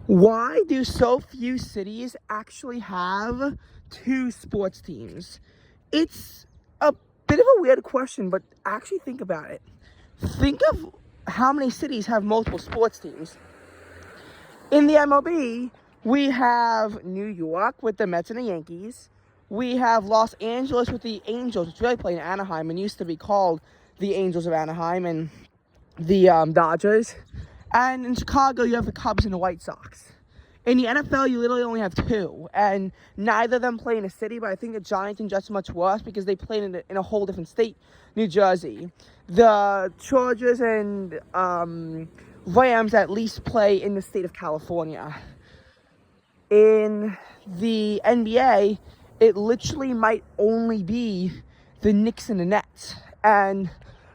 Why do so few cities actually have two sports teams? It's a bit of a weird question, but actually think about it. Think of how many cities have multiple sports teams. In the MLB, we have New York with the Mets and the Yankees. We have Los Angeles with the Angels, which really play in Anaheim and used to be called the Angels of Anaheim, and the Dodgers. And in Chicago, you have the Cubs and the White Sox. In the NFL, you literally only have two, and neither of them play in a city, but I think the Giants and Jets are much worse because they play in a whole different state, New Jersey. The Chargers and Rams at least play in the state of California. In the NBA, it literally might only be the Knicks and the Nets. And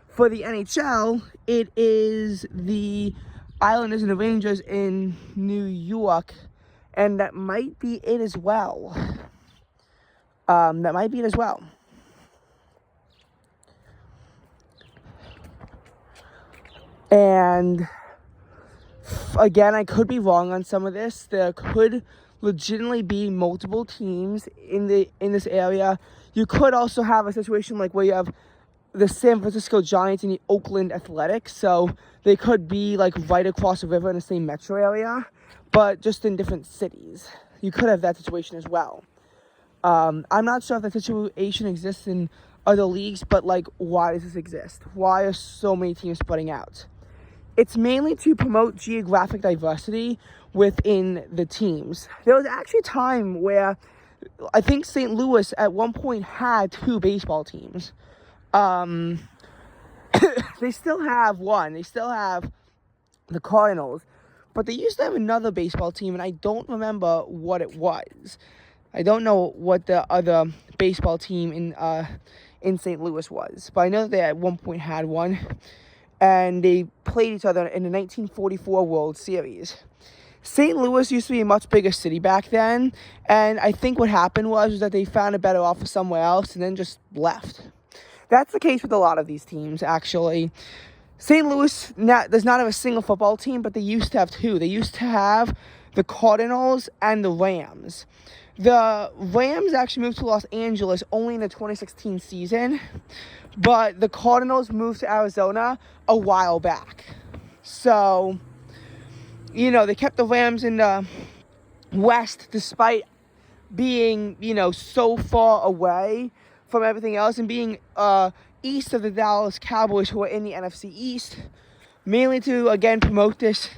for the NHL, it is the Islanders and the Rangers in New York, and that might be it as well. And again, I could be wrong on some of this. There could legitimately be multiple teams in this area. You could also have a situation like where you have the San Francisco Giants and the Oakland Athletics, so they could be like right across the river in the same metro area, but just in different cities. You could have that situation as well. I'm not sure if that situation exists in other leagues, but like, why does this exist? Why are so many teams spreading out? It's mainly to promote geographic diversity within the teams. There was actually a time where I think St. Louis at one point had two baseball teams. They still have one. They still have the Cardinals, but they used to have another baseball team, and I don't remember what it was. I don't know what the other baseball team in St. Louis was, but I know that they at one point had one, and they played each other in the 1944 World Series. St. Louis used to be a much bigger city back then, and I think what happened was that they found a better offer somewhere else and then just left. That's the case with a lot of these teams, actually. St. Louis does not have a single football team, but they used to have two. They used to have the Cardinals and the Rams. The Rams actually moved to Los Angeles only in the 2016 season, but the Cardinals moved to Arizona a while back. So, they kept the Rams in the West despite being, so far away from everything else and being east of the Dallas Cowboys, who are in the NFC East, mainly to, again, promote this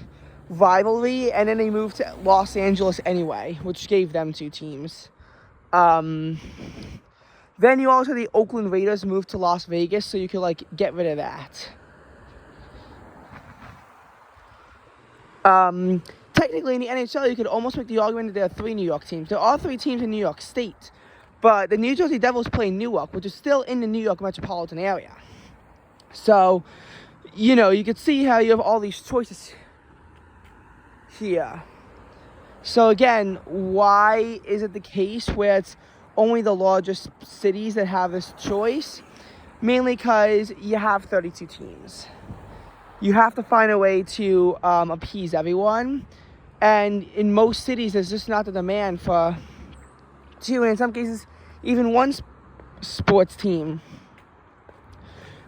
rivalry. And then they moved to Los Angeles anyway, which gave them two teams. Then you also the Oakland Raiders moved to Las Vegas, so you could get rid of that. Technically in the NHL, you could almost make the argument that there are three New York teams. There are three teams in New York State, but the New Jersey Devils play in Newark, which is still in the New York metropolitan area. So, you could see how you have all these choices here. So again, why is it the case where it's only the largest cities that have this choice? Mainly because you have 32 teams. You have to find a way to appease everyone. And in most cities, there's just not the demand for two, and in some cases, even one sports team.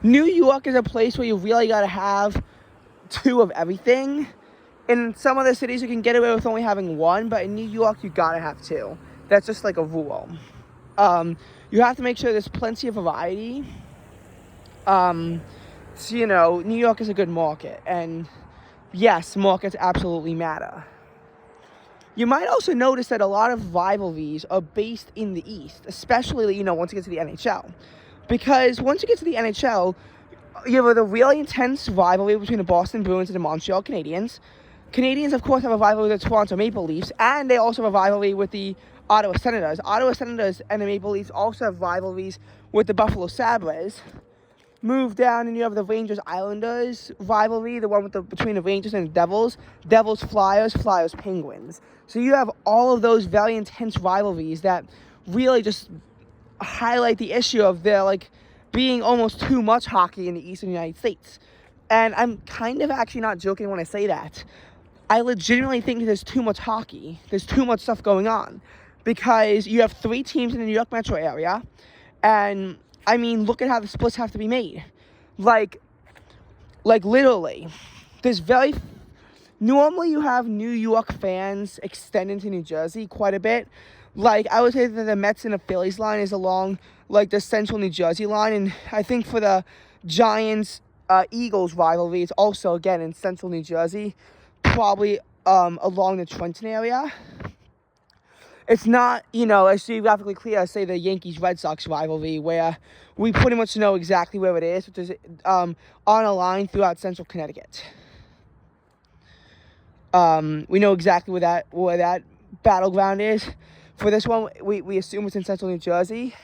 New York is a place where you really got to have two of everything. In some other cities, you can get away with only having one, but in New York, you got to have two. That's just like a rule. You have to make sure there's plenty of variety. So, New York is a good market, and yes, markets absolutely matter. You might also notice that a lot of rivalries are based in the East, especially, once you get to the NHL. Because once you get to the NHL, you have a really intense rivalry between the Boston Bruins and the Montreal Canadiens. Canadiens, of course, have a rivalry with the Toronto Maple Leafs, and they also have a rivalry with the Ottawa Senators. Ottawa Senators and the Maple Leafs also have rivalries with the Buffalo Sabres. Move down and you have the Rangers-Islanders rivalry, the one between the Rangers and the Devils. Devils-Flyers, Flyers-Penguins. So you have all of those very intense rivalries that really just highlight the issue of there being almost too much hockey in the Eastern United States. And I'm kind of actually not joking when I say that. I legitimately think there's too much hockey. There's too much stuff going on. Because you have 3 teams in the New York metro area. And, I mean, look at how the splits have to be made. Like literally. There's normally you have New York fans extend into New Jersey quite a bit. Like, I would say that the Mets and the Phillies line is along, like, the central New Jersey line. And I think for the Giants, Eagles rivalry, it's also, again, in central New Jersey. Probably along the Trenton area. It's not, as geographically clear as, say, the Yankees-Red Sox rivalry, where we pretty much know exactly where it is, which is on a line throughout central Connecticut. We know exactly where that battleground is. For this one, we assume it's in central New Jersey.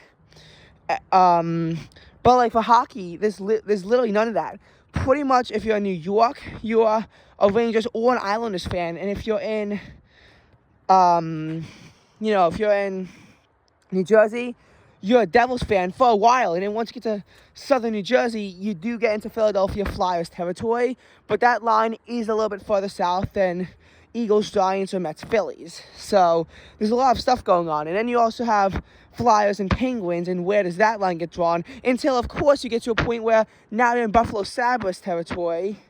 But, like, for hockey, there's literally none of that. Pretty much, if you're in New York, you're a Rangers or an Islanders fan. And if you're in, if you're in New Jersey, you're a Devils fan for a while. And then once you get to southern New Jersey, you do get into Philadelphia Flyers territory. But that line is a little bit further south than Eagles, Giants, or Mets, Phillies. So there's a lot of stuff going on. And then you also have Flyers and Penguins, and where does that line get drawn? Until, of course, you get to a point where now you're in Buffalo Sabres territory.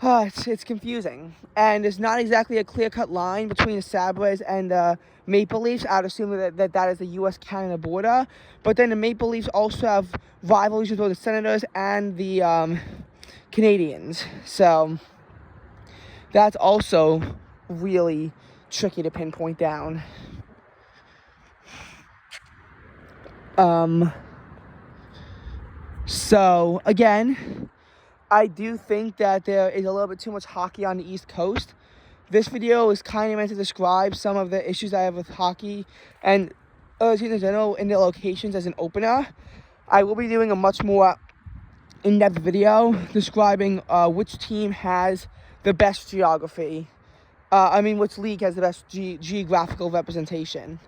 It's confusing. And there's not exactly a clear-cut line between the Sabres and the Maple Leafs. I'd assume that is the U.S.-Canada border. But then the Maple Leafs also have rivalries with both the Senators and the Canadiens. So that's also really tricky to pinpoint down. So, again, I do think that there is a little bit too much hockey on the East Coast. This video is kind of meant to describe some of the issues I have with hockey and teams in general in their locations as an opener. I will be doing a much more in-depth video describing which team has the best geography. Which league has the best geographical representation.